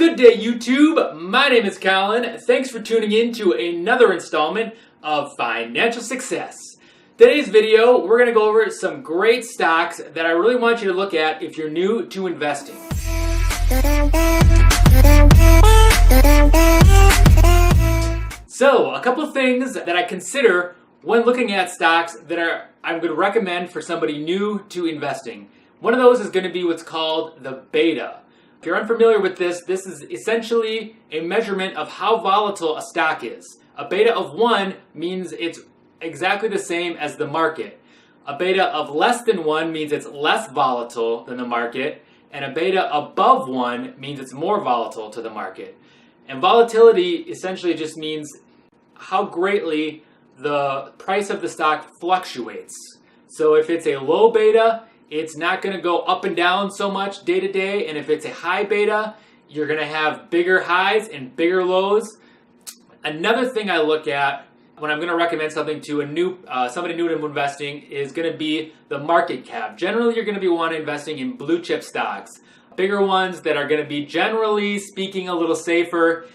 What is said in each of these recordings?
Good day, YouTube. My name is Colin. Thanks for tuning in to another installment of Financial Success. Today's video, we're going to go over some great stocks that I really want you to look at if you're new to investing. So, a couple of things that I consider when looking at stocks that I'm going to recommend for somebody new to investing. One of those is going to be what's called the beta. If you're unfamiliar with this, this is essentially a measurement of how volatile a stock is. A beta of 1 means it's exactly the same as the market. A beta of less than 1 means it's less volatile than the market. And a beta above 1 means it's more volatile to the market. And volatility essentially just means how greatly the price of the stock fluctuates. So if it's a low beta, it's not going to go up and down so much day to day. And if it's a high beta, you're going to have bigger highs and bigger lows. Another thing I look at when I'm going to recommend something to somebody new to investing is going to be the market cap. Generally, you're going to be investing in blue chip stocks. Bigger ones that are going to be, generally speaking, a little safer.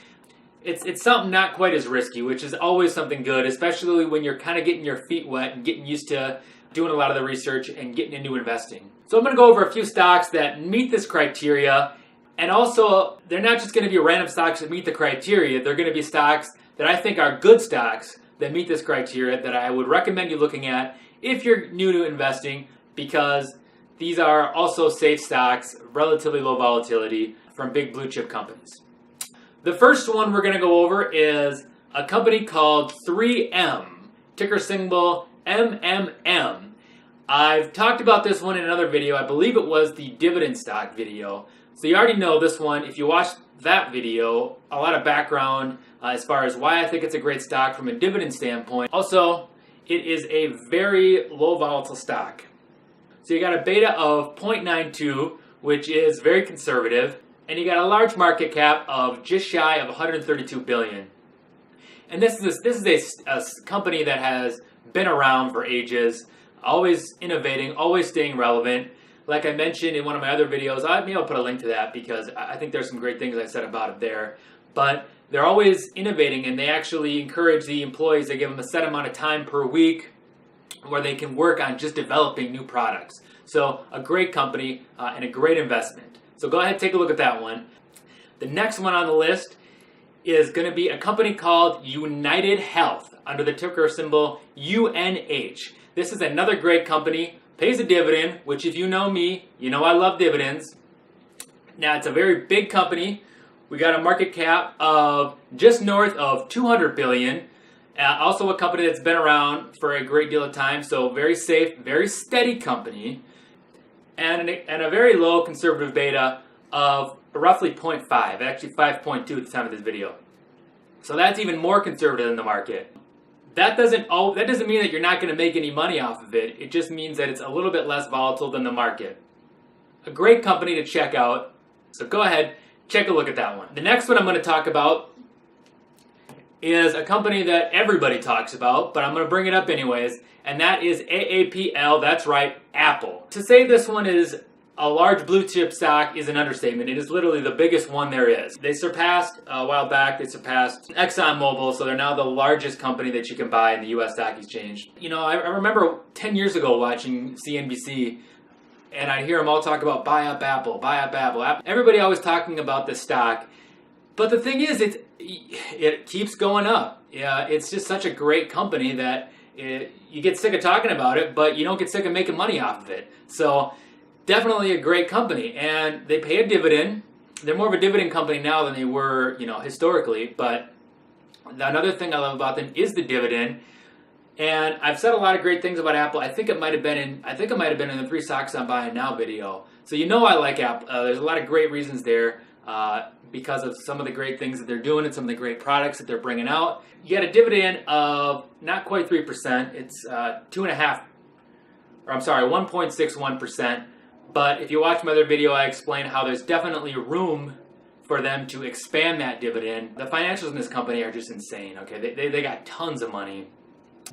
It's something not quite as risky, which is always something good, especially when you're kind of getting your feet wet and getting used to doing a lot of the research and getting into investing. So I'm going to go over a few stocks that meet this criteria. And also, they're not just going to be random stocks that meet the criteria. They're going to be stocks that I think are good stocks that meet this criteria that I would recommend you looking at if you're new to investing, because these are also safe stocks, relatively low volatility from big blue chip companies. The first one we're going to go over is a company called 3M, ticker symbol MMM. I've talked about this one in another video. I believe it was the dividend stock video. So you already know this one. If you watched that video, a lot of background as far as why I think it's a great stock from a dividend standpoint. Also, it is a very low volatile stock. So you got a beta of 0.92, which is very conservative. And you got a large market cap of just shy of 132 billion. And this is a company that has been around for ages, always innovating, always staying relevant. Like I mentioned in one of my other videos, maybe I'll put a link to that because I think there's some great things I said about it there. But they're always innovating, and they actually encourage the employees. They give them a set amount of time per week where they can work on just developing new products. So a great company and a great investment. So go ahead and take a look at that one. The next one on the list is going to be a company called United Health under the ticker symbol UNH. This is another great company, pays a dividend, which if you know me, you know I love dividends. Now it's a very big company. We got a market cap of just north of 200 billion. Also a company that's been around for a great deal of time, so very safe, very steady company. And a very low conservative beta of roughly 0.5, actually 5.2 at the time of this video. So that's even more conservative than the market. That doesn't mean that you're not going to make any money off of it. It just means that it's a little bit less volatile than the market. A great company to check out. So go ahead, check a look at that one. The next one I'm going to talk about is a company that everybody talks about, but I'm going to bring it up anyways, and that is AAPL. That's right, Apple. To say this one is a large blue chip stock is an understatement. It is literally the biggest one there is. They surpassed, a while back, they surpassed ExxonMobil, so they're now the largest company that you can buy in the U.S. stock exchange. You know, I remember 10 years ago watching CNBC, and I'd hear them all talk about buy up Apple, buy up Apple. Everybody always talking about this stock. But the thing is, it keeps going up. Yeah, it's just such a great company that you get sick of talking about it, but you don't get sick of making money off of it. So definitely a great company, and they pay a dividend. They're more of a dividend company now than they were, historically. But another thing I love about them is the dividend. And I've said a lot of great things about Apple. I think it might have been in the 3 stocks I'm buying now video. So I like Apple. There's a lot of great reasons there. Because of some of the great things that they're doing and some of the great products that they're bringing out. You get a dividend of not quite 3%. It's 1.61%. But if you watch my other video, I explain how there's definitely room for them to expand that dividend. The financials in this company are just insane. Okay, they got tons of money.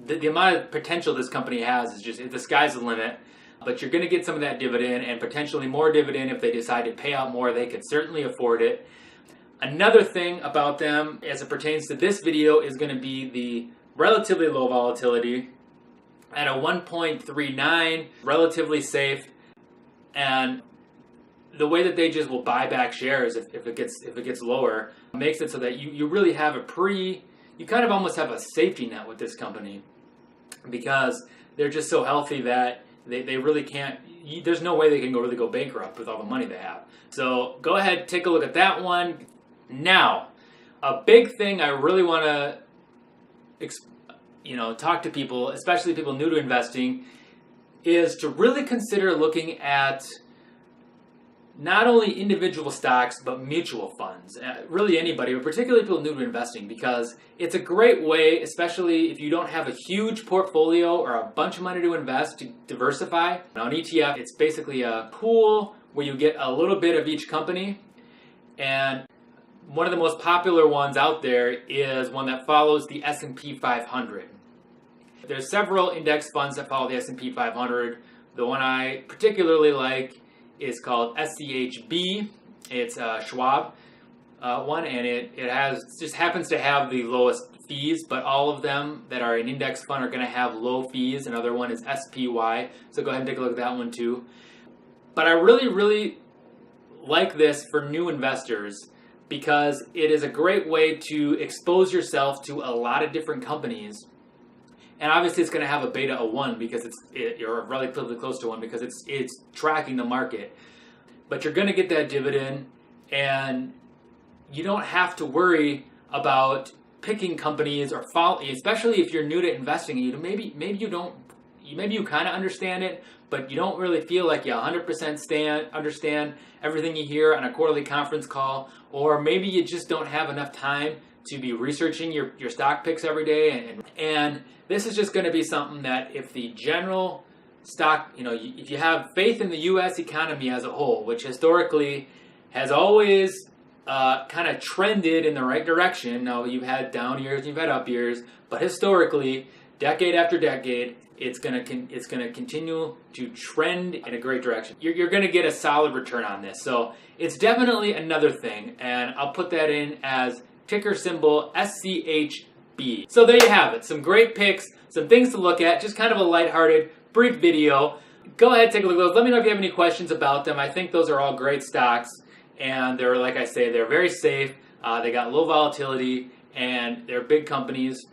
The amount of potential this company has is the sky's the limit. But you're going to get some of that dividend and potentially more dividend if they decide to pay out more. They could certainly afford it. Another thing about them as it pertains to this video is going to be the relatively low volatility at a 1.39, relatively safe, and the way that they just will buy back shares if it gets lower makes it so that you really have you kind of almost have a safety net with this company, because they're just so healthy that they really can't, there's no way they can really go bankrupt with all the money they have. So go ahead, take a look at that one. Now, a big thing I really want to talk to people, especially people new to investing, is to really consider looking at not only individual stocks, but mutual funds. Really anybody, but particularly people new to investing, because it's a great way, especially if you don't have a huge portfolio or a bunch of money to invest, to diversify. Now, an ETF, it's basically a pool where you get a little bit of each company. And one of the most popular ones out there is one that follows the S&P 500. There's several index funds that follow the S&P 500. The one I particularly like is called SCHB. It's a Schwab one, and it just happens to have the lowest fees, but all of them that are an index fund are going to have low fees. Another one is SPY, so go ahead and take a look at that one too. But I really like this for new investors, because it is a great way to expose yourself to a lot of different companies. And obviously it's going to have a beta of 1 because you're relatively close to 1 because it's tracking the market. But you're going to get that dividend, and you don't have to worry about picking companies or especially if you're new to investing. Maybe you kind of understand it, but you don't really feel like you 100% understand everything you hear on a quarterly conference call, or maybe you just don't have enough time to be researching your stock picks every day. And this is just going to be something that if the general stock, if you have faith in the U.S. economy as a whole, which historically has always kind of trended in the right direction. Now, you've had down years, you've had up years, but historically, decade after decade, it's going to continue to trend in a great direction. You're going to get a solid return on this. So it's definitely another thing, and I'll put that in as ticker symbol SCHB. So there you have it. Some great picks, some things to look at, just kind of a lighthearted, brief video. Go ahead, take a look at those. Let me know if you have any questions about them. I think those are all great stocks, and they're, like I say, they're very safe. They got low volatility, and they're big companies.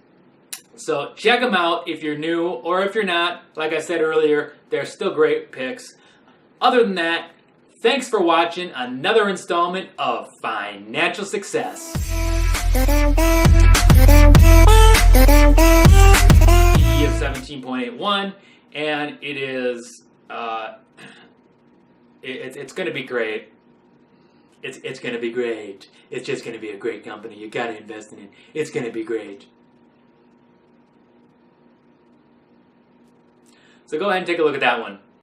So check them out if you're new, or if you're not. Like I said earlier, they're still great picks. Other than that, thanks for watching another installment of Financial Success. PE of 17.81, and it is it's going to be great. It's going to be great. It's just going to be a great company. You got to invest in it. It's going to be great. So go ahead and take a look at that one.